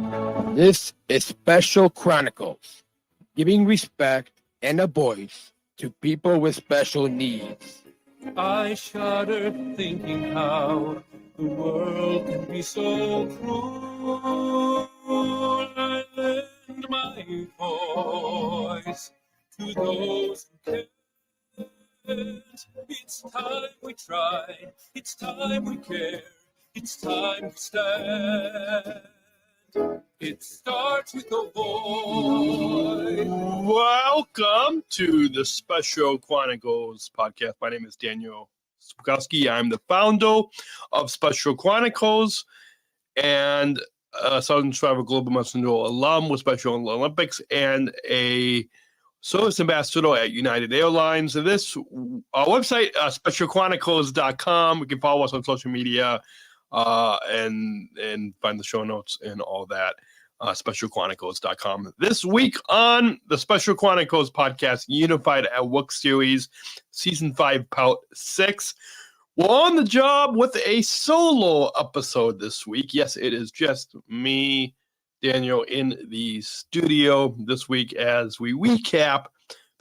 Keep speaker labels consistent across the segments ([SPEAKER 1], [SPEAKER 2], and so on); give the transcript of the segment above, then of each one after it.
[SPEAKER 1] This is Special Chronicles, giving respect and a voice to people with special needs.
[SPEAKER 2] I shudder thinking how the world can be so cruel. I lend my voice to those who can't. It's time we try, it's time we care, it's time we stand. It starts with a voice.
[SPEAKER 3] Welcome to the Special Chronicles podcast. My name is Daniel Smrokowski. I'm the founder of Special Chronicles and a Southern Travel Global Messenger alum with Special Olympics and a Service Ambassador at United Airlines. And this, our website, specialchronicles.com. You can follow us on social media and find the show notes and all that. Specialchronicles.com. This week on the Special Chronicles podcast, Unified at Work series, season 5, part 6. We're on the job with a solo episode this week. Yes, it is just me, Daniel, in the studio this week as we recap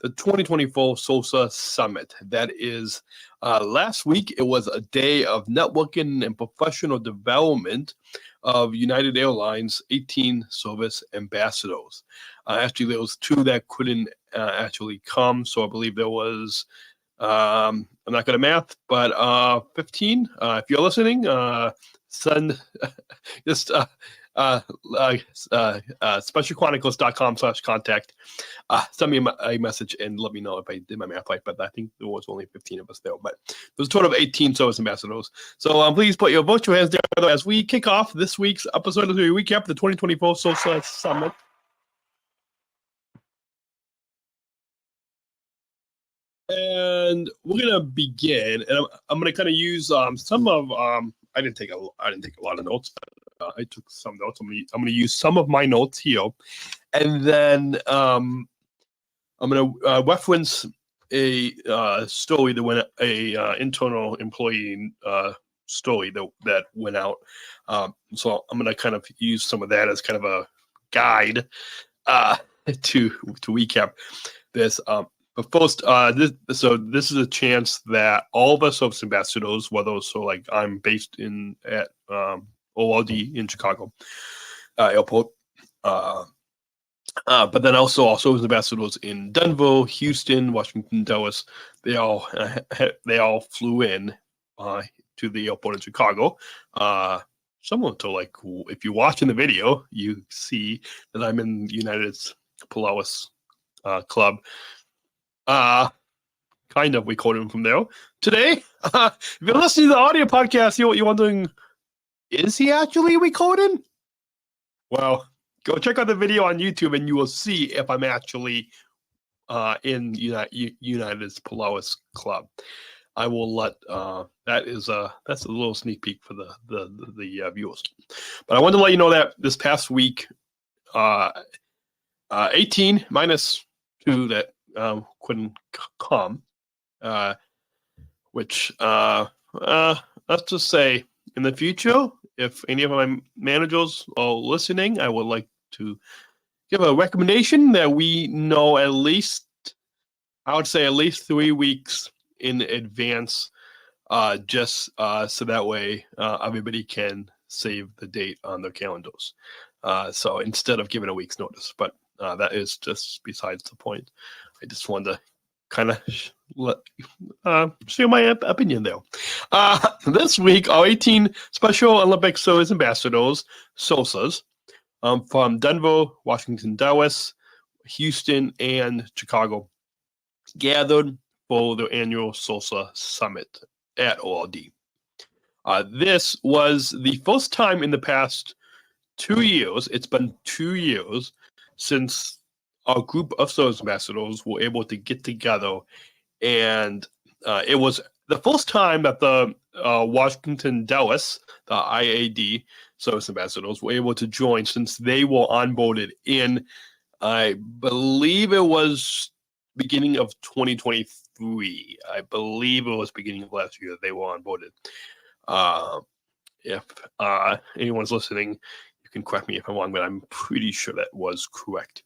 [SPEAKER 3] the 2024 SOSA Summit. That is last week. It was a day of networking and professional development of United Airlines 18 service ambassadors. Actually, there was 2 that couldn't actually come, so I believe there was, I'm not good at math, but 15. If you're listening, send just specialchronicles.com/contact. Send me a message and let me know if I did my math right, but I think there was only 15 of us there, but there's a total of 18 service ambassadors. So please put your virtual hands together as we kick off this week's episode as we recap the 2024 SOSA Summit. And we're gonna begin, and I'm gonna kind of use some of I didn't take a lot of notes. I took some notes. I'm gonna use some of my notes here, and then I'm gonna reference a story that went a internal employee story that went out. So I'm gonna kind of use some of that as kind of a guide to recap this. But first, this is a chance that all of us service ambassadors, whether like I'm based at OLD in Chicago Airport, but then also our service ambassadors in Denver, Houston, Washington, Dallas, they all flew in to the airport in Chicago. Similar to like if you're watching the video, you see that I'm in United's Polaris Club. Kind of recording from there today. If you're listening to the audio podcast, you're wondering, is he actually recording? Well, go check out the video on YouTube and you will see if I'm actually in United's Polaris Club. I will let that's a little sneak peek for the viewers. But I wanted to let you know that this past week, 18 minus 2 that couldn't come, which let's just say in the future, if any of my managers are listening, I would like to give a recommendation that we know at least 3 weeks in advance, just so that way everybody can save the date on their calendars. So instead of giving a week's notice, but that is just besides the point. I just wanted to kind of share my opinion there. This week, our 18 Special Olympics Service Ambassadors, SOSAs, from Denver, Washington, Dallas, Houston, and Chicago, gathered for the annual SOSA Summit at OLD. This was the first time in the past 2 years, it's been 2 years since our group of service ambassadors were able to get together, and it was the first time that the Washington Dallas, the IAD service ambassadors, were able to join since they were onboarded in, I believe it was beginning of 2023. I believe it was beginning of last year they were onboarded. If anyone's listening, you You can correct me if I'm wrong, but I'm pretty sure that was correct.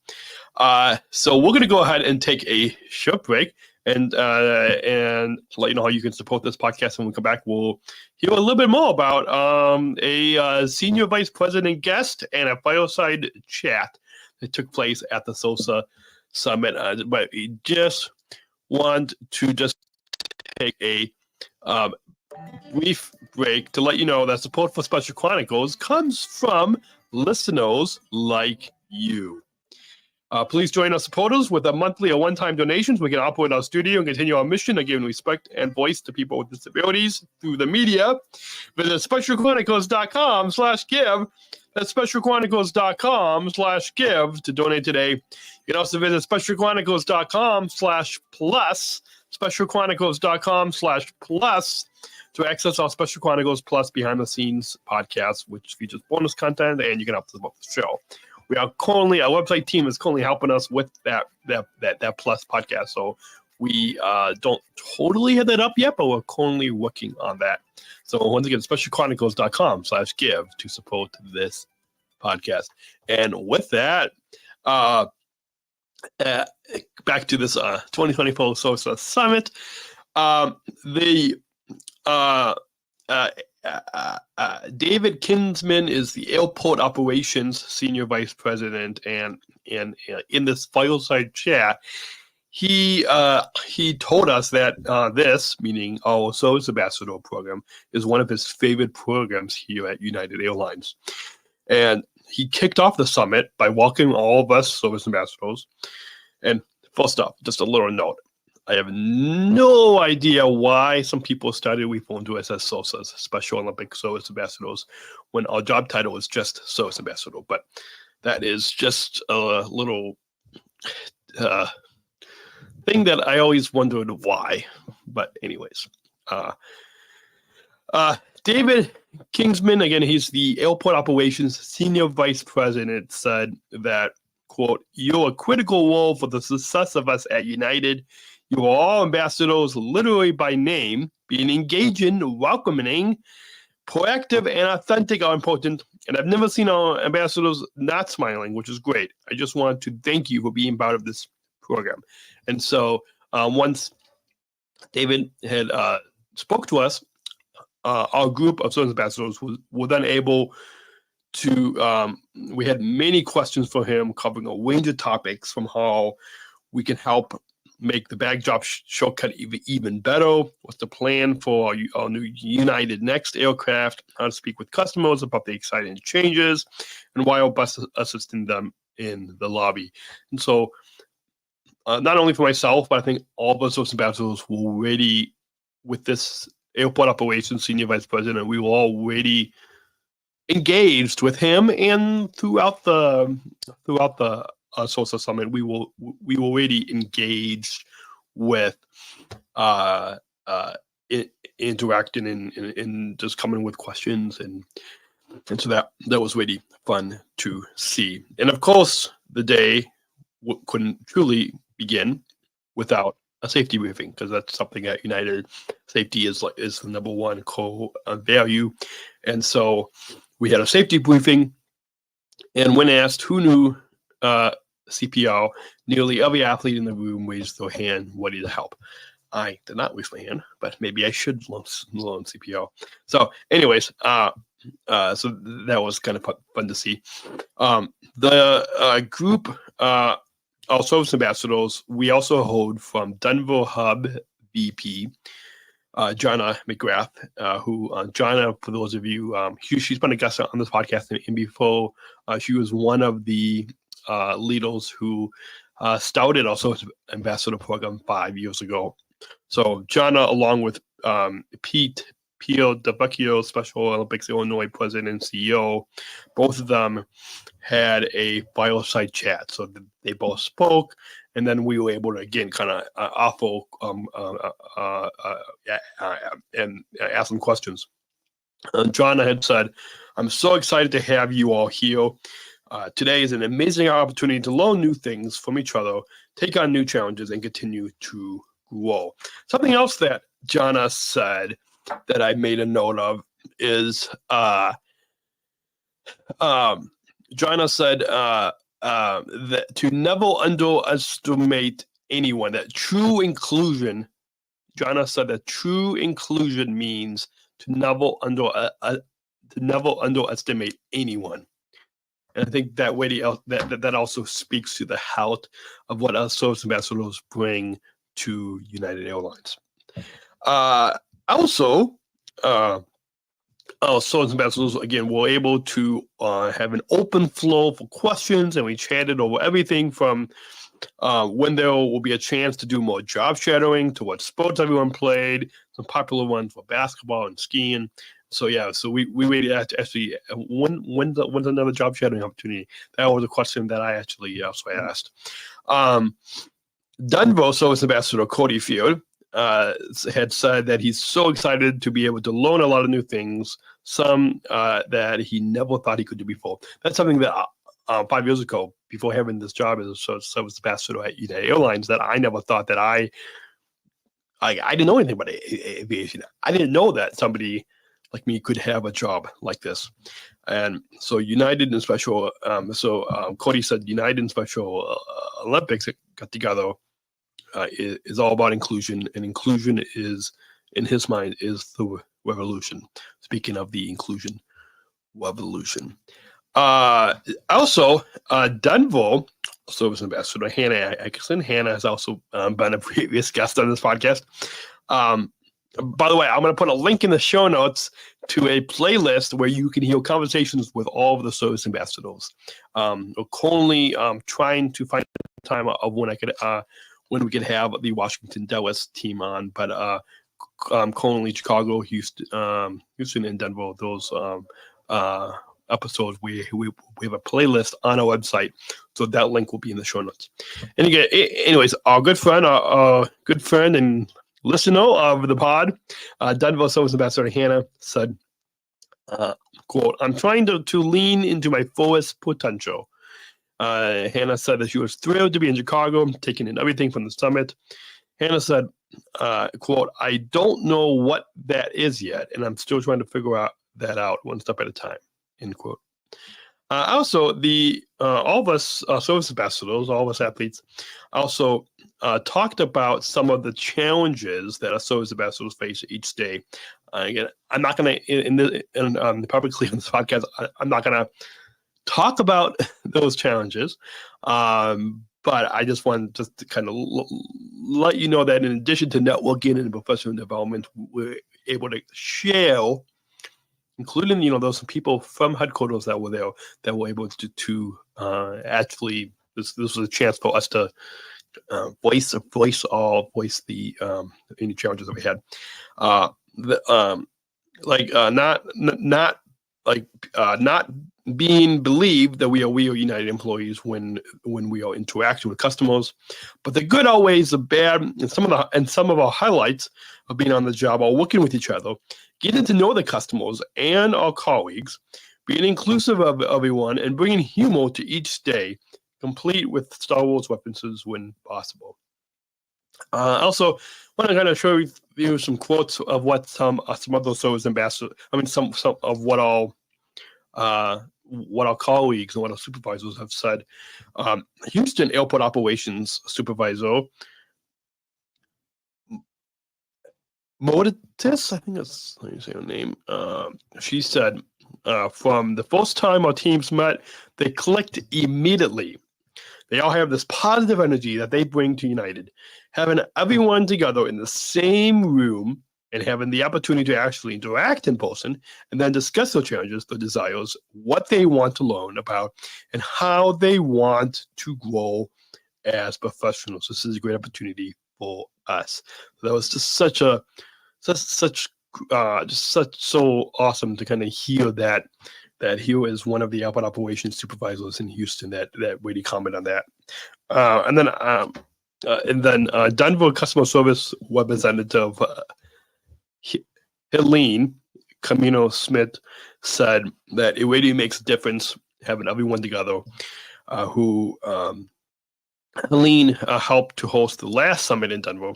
[SPEAKER 3] So we're going to go ahead and take a short break and let you know how you can support this podcast. When we come back, we'll hear a little bit more about a senior vice president guest and a fireside chat that took place at the SOSA Summit. But we just want to take a brief break to let you know that support for Special Chronicles comes from listeners like you. Please join our supporters with a monthly or one-time donations. We can operate our studio and continue our mission of giving respect and voice to people with disabilities through the media. Visit specialchronicles.com/give. That's specialchronicles.com/give to donate today. You can also visit specialchronicles.com/plus, specialchronicles.com/plus to access our Special Chronicles Plus behind-the-scenes podcast, which features bonus content, and you can help support the show. Our website team is currently helping us with that Plus podcast. So we don't totally have that up yet, but we're currently working on that. So once again, specialchronicles.com/give to support this podcast. And with that, back to this 2024 SOSA Summit. David Kinsman is the Airport Operations Senior Vice President, and in this fireside chat, he told us that this, meaning our Service Ambassador program, is one of his favorite programs here at United Airlines. And he kicked off the summit by welcoming all of us Service Ambassadors. And first off, just a little note. I have no idea why some people started referring to us as SOSAs, Special Olympic Service Ambassadors, when our job title is just Service Ambassador. But that is just a little thing that I always wondered why. But anyways, David Kingsman, again, he's the Airport Operations Senior Vice President, said that, quote, "You're a critical role for the success of us at United. You are all ambassadors literally by name. Being engaging, welcoming, proactive, and authentic are important. And I've never seen our ambassadors not smiling, which is great. I just want to thank you for being part of this program." And so once David had spoke to us, our group of service ambassadors were then able to, we had many questions for him covering a range of topics, from how we can help make the bag drop shortcut even better, what's the plan for our new United Next aircraft, how to speak with customers about the exciting changes, and why our bus assisting them in the lobby. And so not only for myself, but I think all of us ambassadors were ready with this Airport Operations Senior Vice President. We were already engaged with him, and throughout the SOSA Summit, we were already engaged with interacting and just coming with questions, and so that was really fun to see. And of course, the day couldn't truly begin without a safety briefing, because that's something at United. Safety is the number one core value, and so we had a safety briefing. And when asked who knew CPR, nearly every athlete in the room raised their hand, ready to help. I did not raise my hand, but maybe I should learn CPR. So, anyways, so that was kind of fun to see. The group, our service ambassadors, we also heard from Denver Hub VP, Jonna McGrath, who, Jonna, for those of you, she's been a guest on this podcast, and before, she was one of the leaders who started our Service Ambassador program 5 years ago. So Jonna, along with Peter DeBucchio, Special Olympics Illinois President and CEO, both of them had a fireside chat. So they both spoke, and then we were able to, again, kind of offer and ask them questions. Jonna had said, "I'm so excited to have you all here. Today is an amazing opportunity to learn new things from each other, take on new challenges, and continue to grow." Something else that Jonna said that I made a note of is Joanna said that to never underestimate anyone, that true inclusion, Joanna said that true inclusion means to never underestimate anyone. And I think that way that also speaks to the health of what our service ambassadors bring to United Airlines. Also, our service ambassadors, again, were able to have an open flow for questions, and we chatted over everything from when there will be a chance to do more job shadowing to what sports everyone played, some popular ones for basketball and skiing. So yeah, so we waited actually when's another job shadowing opportunity? That was a question that I actually also asked. Denver Service Ambassador Cody Field had said that he's so excited to be able to learn a lot of new things, some that he never thought he could do before. That's something that 5 years ago, before having this job as a service ambassador at United Airlines, that I never thought that I didn't know anything about aviation. I didn't know that somebody like me could have a job like this. And so United and Special, Cody said United and Special Olympics got together is all about inclusion, and inclusion is, in his mind, is the revolution. Speaking of the inclusion revolution. Also, Denver Service Ambassador Hannah Atkinson. Hannah has also been a previous guest on this podcast. By the way, I'm going to put a link in the show notes to a playlist where you can hear conversations with all of the service ambassadors. We're currently trying to find a time of when we could have the Washington Dallas team on, but currently Chicago, Houston, and Denver. Those episodes we have a playlist on our website, so that link will be in the show notes. And again, anyways, our good friend and listener of the pod, Denver Service Ambassador Hannah said, quote, "I'm trying to lean into my fullest potential." Hannah said that she was thrilled to be in Chicago, taking in everything from the summit. Hannah said, quote, "I don't know what that is yet, and I'm still trying to figure that out one step at a time," end quote. Also, all of us service ambassadors, all of us athletes, also talked about some of the challenges that our service ambassadors face each day. Again, I'm not going to, publicly on this podcast, I'm not going to talk about those challenges, but I just want to kind of let you know that in addition to networking and professional development, we're able to share, including, those people from headquarters that were there that were able to actually, this was a chance for us to voice the any challenges that we had. Not being believed that we are United employees when we are interacting with customers, but the good outweighs the bad, and some of our highlights of being on the job are working with each other, getting to know the customers and our colleagues, being inclusive of everyone, and bringing humor to each day, complete with Star Wars references when possible. Also, want to kind of show you some quotes of what some other service ambassadors, some of what our colleagues and what our supervisors have said. Houston Airport Operations Supervisor Motitis, I think that's how you say her name. She said, from the first time our teams met, they clicked immediately. They all have this positive energy that they bring to United. Having everyone together in the same room and having the opportunity to actually interact in person and then discuss their challenges, their desires, what they want to learn about, and how they want to grow as professionals. This is a great opportunity for us. That was just so awesome to kind of hear that he is one of the Airport Operations Supervisors in Houston that really comment on that. And then Denver Customer Service Representative Helene Camino Smith said that it really makes a difference having everyone together. Helene helped to host the last summit in Denver.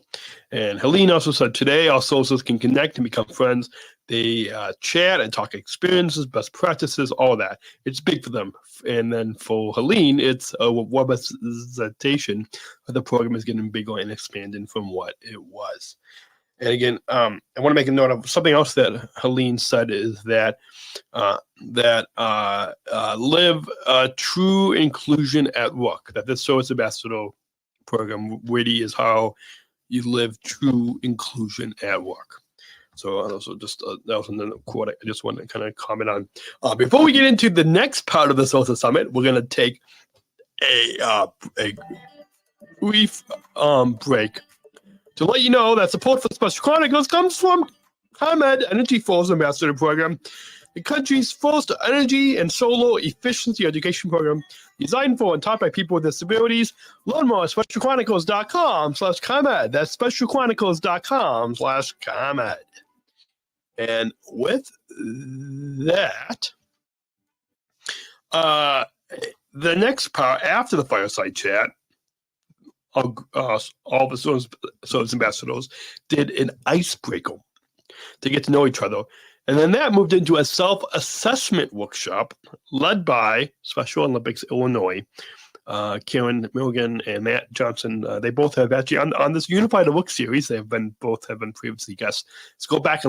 [SPEAKER 3] And Helene also said, today our SOSAs can connect and become friends, They chat and talk experiences, best practices, all that. It's big for them. And then for Helene, it's a webization of the program is getting bigger and expanding from what it was. And again, I want to make a note of something else that Helene said is that live true inclusion at work. That this SOSA Ambassador program really is how you live true inclusion at work. So also just that was another quote I just wanted to kind of comment on. Before we get into the next part of the SOSA Summit, we're going to take a brief break to let you know that support for Special Chronicles comes from ComEd Energy Force Ambassador Program, the country's first energy and solar efficiency education program designed for and taught by people with disabilities. Learn more at specialchronicles.com/ComEd. That's specialchronicles.com/ComEd. And with that, the next part after the Fireside Chat, all the SOSA ambassadors did an icebreaker to get to know each other. And then that moved into a self-assessment workshop led by Special Olympics Illinois. Karen Milligan and Matt Johnson, they both have actually on this Unified Work series. Both have been previously guests. Let's go back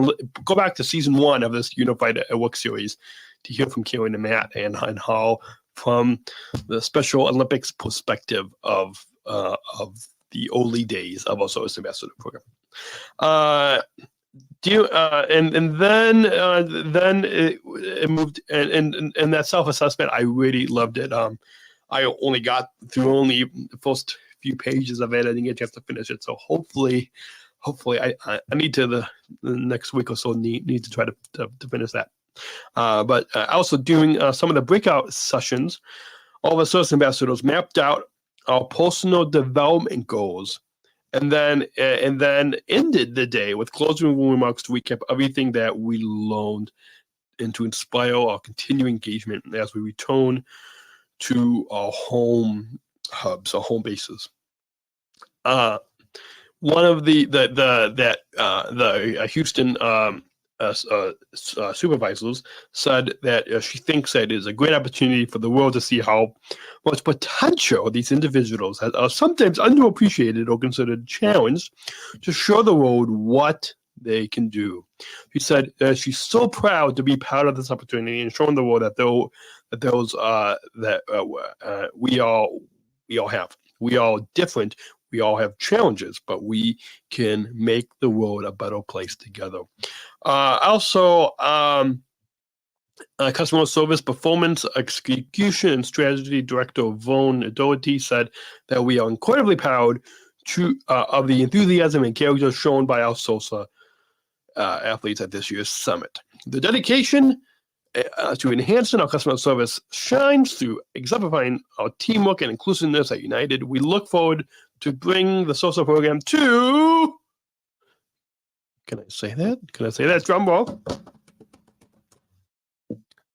[SPEAKER 3] to season 1 of this Unified Work series to hear from Karen and Matt and how, from the Special Olympics perspective of the early days of our SOSA Ambassador program. Then it moved, and that self-assessment, I really loved it. I only got through the first few pages of it. I didn't get a chance to finish it. So hopefully I need to the next week or so need to try to finish that. But also doing some of the breakout sessions, all the SOSA ambassadors mapped out our personal development goals, and then ended the day with closing remarks to recap everything that we learned and to inspire our continuing engagement as we return to our home hubs, our home bases. One of the Houston supervisors said that she thinks that it is a great opportunity for the world to see how much potential these individuals are sometimes underappreciated or considered challenged to show the world what they can do. She said she's so proud to be part of this opportunity and showing the world that we all have. We are different. We all have challenges, but we can make the world a better place together. Also, Customer Service Performance Execution and Strategy Director Vaughn Doherty said that we are incredibly proud of the enthusiasm and character shown by our SOSA athletes at this year's summit. The dedication to enhancing our customer service shines through exemplifying our teamwork and inclusiveness at United. We look forward to bring the SOSA program to, can I say that? Drum roll.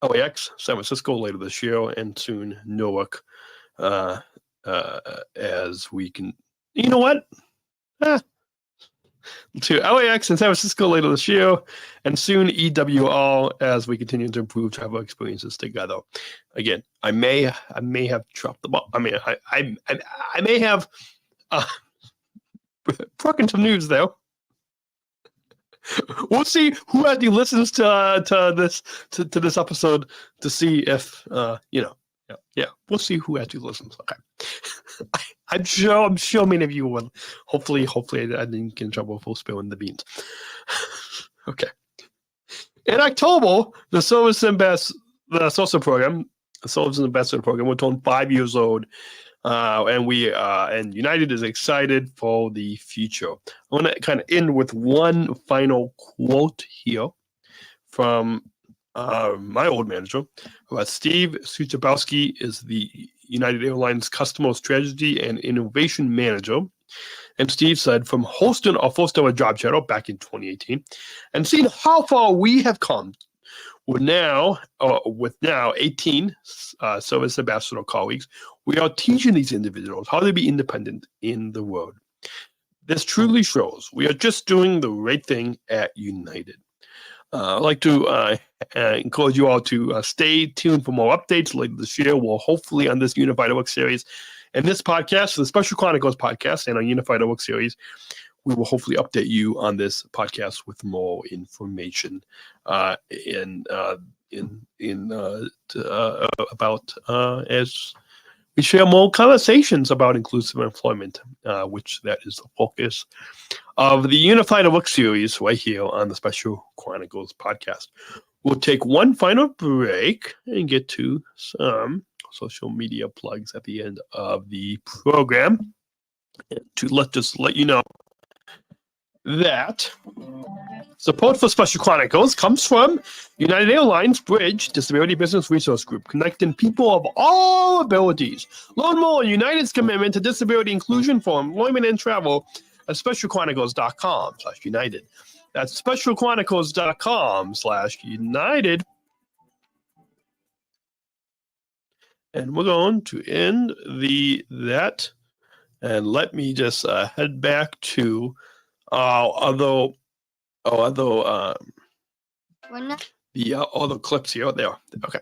[SPEAKER 3] LAX, San Francisco later this year, and soon Newark, as we can, you know what? To LAX and San Francisco later this year, and soon EWR as we continue to improve travel experiences together. Again, I may have dropped the ball. I mean, I may have broken some news there. We'll see who actually listens to this episode to see if yeah. We'll see who actually listens. Okay. I'm sure many of you will. Hopefully I didn't get in trouble for spilling the beans. Okay. In October, the SOSA program, the SOSA Ambassador program, will turn 5 years old, and United is excited for the future. I want to kind of end with one final quote here from my old manager. Steve Smrokowski is the United Airlines Customer Strategy and Innovation Manager. And Steve said, from hosting our first ever job shadow back in 2018 and seeing how far we have come with now 18 Service Ambassador colleagues, we are teaching these individuals how to be independent in the world. This truly shows we are just doing the right thing at United. I'd like to encourage you all to stay tuned for more updates later this year. We'll hopefully on this Unified Work series and this podcast, the Special Chronicles podcast, and our Unified Work series, we will hopefully update you on this podcast with more information about as we share more conversations about inclusive employment, which that is the focus of the Unified Work series right here on the Special Chronicles podcast. We'll take one final break and get to some social media plugs at the end of the program to let you know that support for Special Chronicles comes from United Airlines Bridge Disability Business Resource Group, connecting people of all abilities. Learn more on United's commitment to disability inclusion for employment and travel at specialchronicles.com/United. That's specialchronicles.com/United. And we're going to end that. And let me just head back to the other clips here. There. Okay.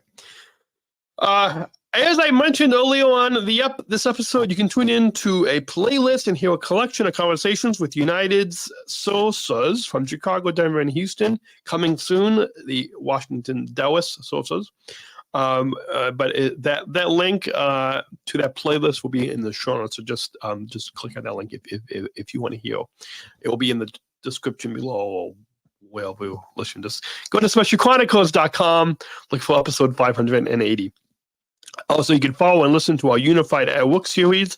[SPEAKER 3] As I mentioned earlier on this episode, you can tune in to a playlist and hear a collection of conversations with United's SOSAs from Chicago, Denver, and Houston. Coming soon, the Washington Dallas SOSAs. But that link to that playlist will be in the show notes. So just click on that link if you want to hear. It will be in the description below. Well, we'll listen. Just go to specialchronicles.com. Look for episode 580. Also, you can follow and listen to our Unified at Work series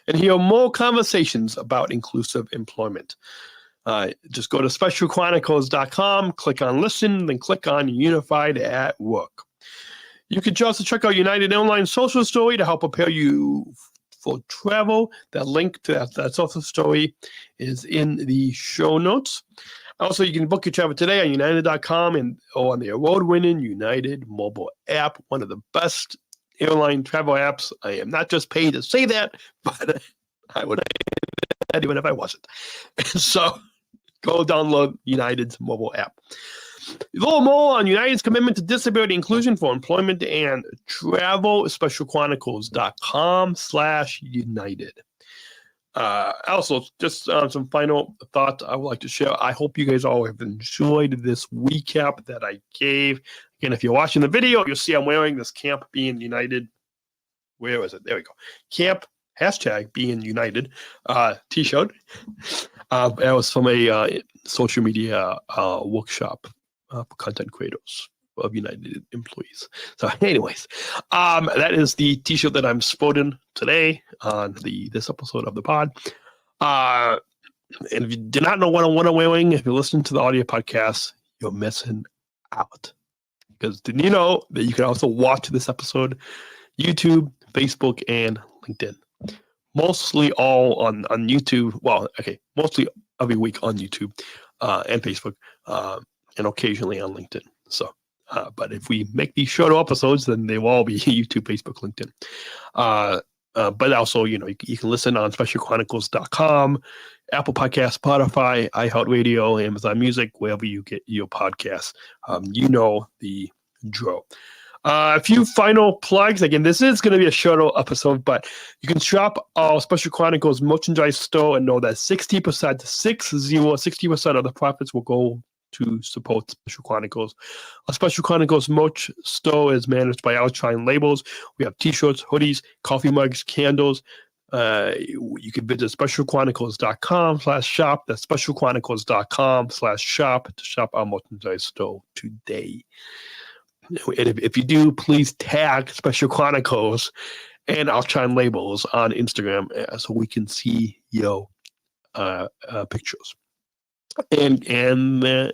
[SPEAKER 3] and hear more conversations about inclusive employment. Just go to specialchronicles.com, click on listen, then click on Unified at Work. You can also check out United Airlines social story to help prepare you for travel. That link to that social story is in the show notes. Also, you can book your travel today on united.com or on the award-winning United mobile app, one of the best airline travel apps. I am not just paid to say that, but I would even if I wasn't. So go download United's mobile app. A little more on United's commitment to disability inclusion for employment and travel, specialchronicles.com/United. Also, just some final thoughts I would like to share. I hope you guys all have enjoyed this recap that I gave. Again, if you're watching the video, you'll see I'm wearing this Camp Being United. Where is it? There we go. Camp #Being United t-shirt. That was from a social media workshop for content creators of United employees. So anyways, that is the t-shirt that I'm sporting today on this episode of the pod. And if you do not know what I'm wearing, if you're listening to the audio podcast, you're missing out. Because did you know that you can also watch this episode YouTube, Facebook, and LinkedIn? Mostly all on YouTube. Well, okay, mostly every week on YouTube and Facebook, and occasionally on LinkedIn. So, but if we make these shorter episodes, then they will all be YouTube, Facebook, LinkedIn. But also, you can listen on specialchronicles.com, Apple Podcasts, Spotify, iHeartRadio, Amazon Music, wherever you get your podcasts. You know the drill. A few final plugs. Again, this is going to be a shorter episode, but you can shop our Special Chronicles merchandise store and know that 60% of the profits will go to support Special Chronicles. Our Special Chronicles merch store is managed by Outshine Labels. We have t-shirts, hoodies, coffee mugs, candles. You can visit specialchronicles.com/shop. That's specialchronicles.com/shop to shop our merchandise store today. And if you do, please tag Special Chronicles and Outshine Labels on Instagram so we can see your pictures. And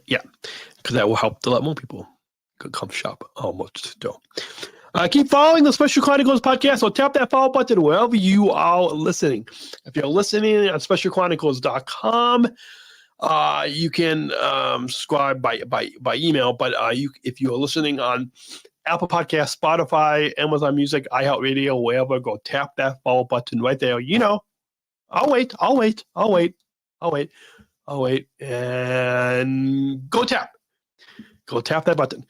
[SPEAKER 3] yeah, because that will help to let more people come shop our merch store. Keep following the Special Chronicles podcast, or tap that follow button wherever you are listening. If you're listening on specialchronicles.com, you can subscribe by email, but if you're listening on Apple Podcasts, Spotify, Amazon Music, iHeartRadio, wherever, go tap that follow button right there. I'll wait, and go tap. go tap that button.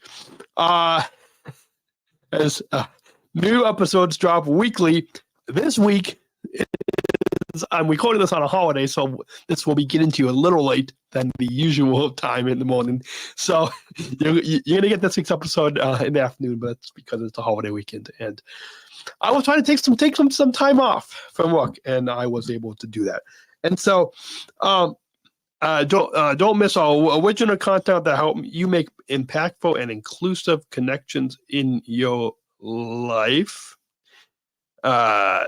[SPEAKER 3] As new episodes drop weekly. This week, I'm recording this on a holiday, so this will be getting to you a little late than the usual time in the morning. So you're going to get this week's episode in the afternoon, but that's because it's a holiday weekend. And I was trying to take some time off from work, and I was able to do that. And so don't miss our original content that help you make impactful and inclusive connections in your life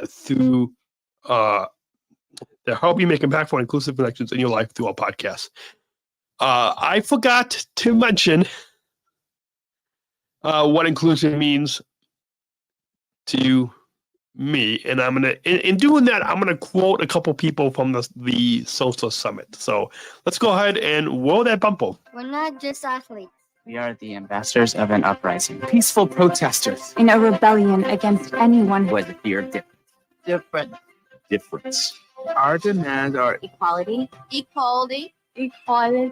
[SPEAKER 3] through to help you make impactful and inclusive connections in your life through our podcast. I forgot to mention what inclusion means to me, and I'm gonna in doing that, I'm gonna quote a couple people from the SOSA Summit. So let's go ahead and roll that bumper.
[SPEAKER 4] We're not just athletes.
[SPEAKER 5] We are the ambassadors of an uprising, peaceful protesters
[SPEAKER 6] in a rebellion against anyone
[SPEAKER 5] who has a fear of difference.
[SPEAKER 7] Our demands are
[SPEAKER 4] Equality.
[SPEAKER 8] dignity,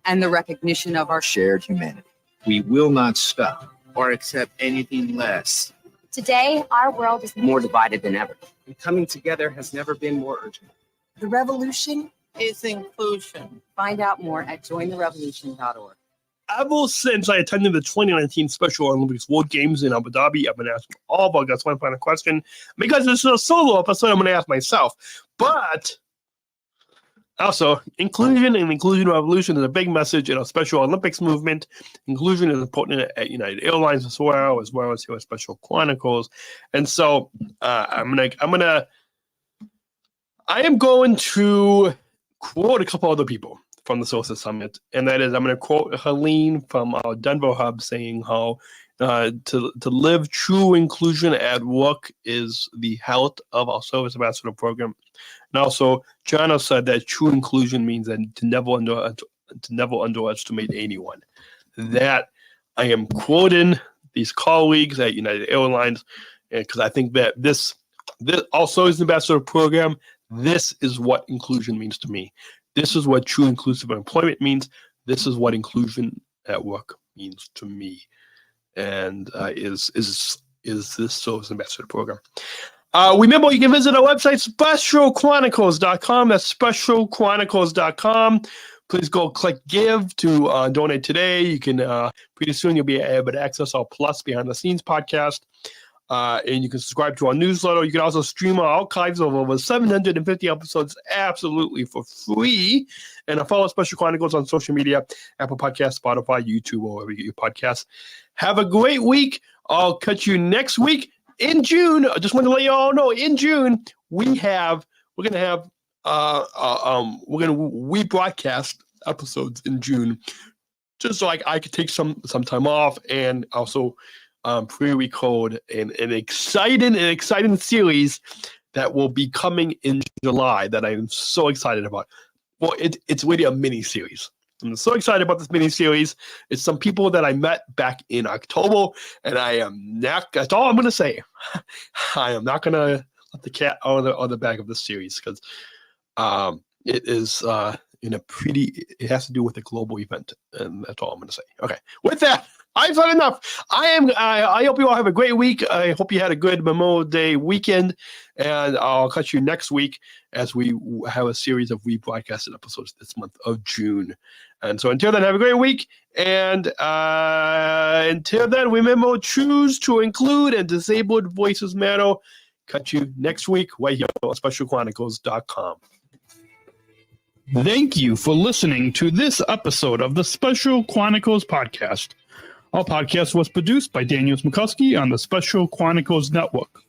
[SPEAKER 8] and the recognition of our shared humanity.
[SPEAKER 7] we will not stop or accept anything less.
[SPEAKER 6] Today, our world is
[SPEAKER 5] more divided than ever.
[SPEAKER 7] And coming together has never been more urgent.
[SPEAKER 8] The revolution
[SPEAKER 9] is inclusion.
[SPEAKER 8] Find out more at jointherevolution.org.
[SPEAKER 3] Ever since I attended the 2019 Special Olympics World Games in Abu Dhabi, I've been asking all of our guests one final question. Because this is a solo episode, I'm going to ask myself. But also, inclusion and inclusion revolution is a big message in our Special Olympics movement. Inclusion is important at United Airlines as well as here at Special Chronicles. And so I am going to quote a couple other people from the SOSA Summit, and that is I'm going to quote Helene from our Denver hub saying how to live true inclusion at work is the health of our Service Ambassador program. And also, Jana said that true inclusion means that to never underestimate anyone. That I am quoting these colleagues at United Airlines, because I think that this also is the Ambassador program. This is what inclusion means to me. This is what true inclusive employment means. This is what inclusion at work means to me, and is this SOSA Ambassador program. Remember, you can visit our website, specialchronicles.com. That's specialchronicles.com. Please go click give to donate today. You can pretty soon you'll be able to access our Plus Behind the Scenes podcast. And you can subscribe to our newsletter. You can also stream our archives of over 750 episodes absolutely for free. And follow Special Chronicles on social media, Apple Podcasts, Spotify, YouTube, or wherever you get your podcasts. Have a great week. I'll catch you next week in June. I just want to let you all know, in June, we're going to rebroadcast episodes in June, just so I could take some time off and also pre-record an exciting series that will be coming in July that I'm so excited about. Well, it's really a mini series. I'm so excited about this mini series. It's some people that I met back in October, and that's all I'm going to say. I am not going to let the cat out of the bag of this series, because it is it has to do with a global event, and that's all I'm going to say. Okay, with that, I've said enough. I hope you all have a great week. I hope you had a good Memorial Day weekend, and I'll catch you next week as we have a series of rebroadcasted episodes this month of June. And so until then, have a great week. And until then, remember, choose to include, and disabled voices matter. Catch you next week right here on specialchronicles.com.
[SPEAKER 10] Thank you for listening to this episode of the Special Chronicles podcast. Our podcast was produced by Daniel Smrokowski on the Special Chronicles Network.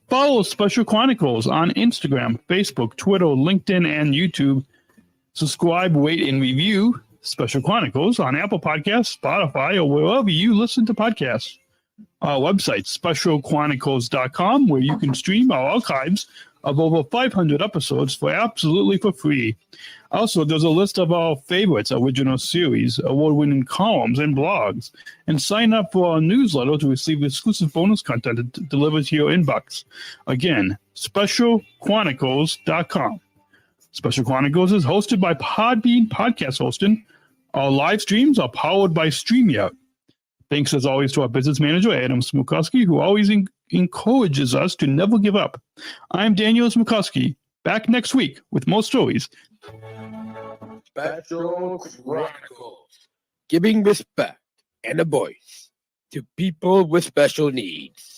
[SPEAKER 10] Follow Special Chronicles on Instagram, Facebook, Twitter, LinkedIn, and YouTube. Subscribe, rate, and review Special Chronicles on Apple Podcasts, Spotify, or wherever you listen to podcasts. Our website, specialchronicles.com, where you can stream our archives of over 500 episodes absolutely for free. Also, there's a list of our favorites, original series, award-winning columns, and blogs. And sign up for our newsletter to receive exclusive bonus content delivered to your inbox. Again, specialchronicles.com. Special Chronicles is hosted by Podbean Podcast Hosting, Our live streams are powered by StreamYard. Thanks as always to our business manager, Adam Smrokowski, who always encourages us to never give up. I'm Daniel Smrokowski, back next week with more stories.
[SPEAKER 1] Special Chronicles, giving respect and a voice to people with special needs.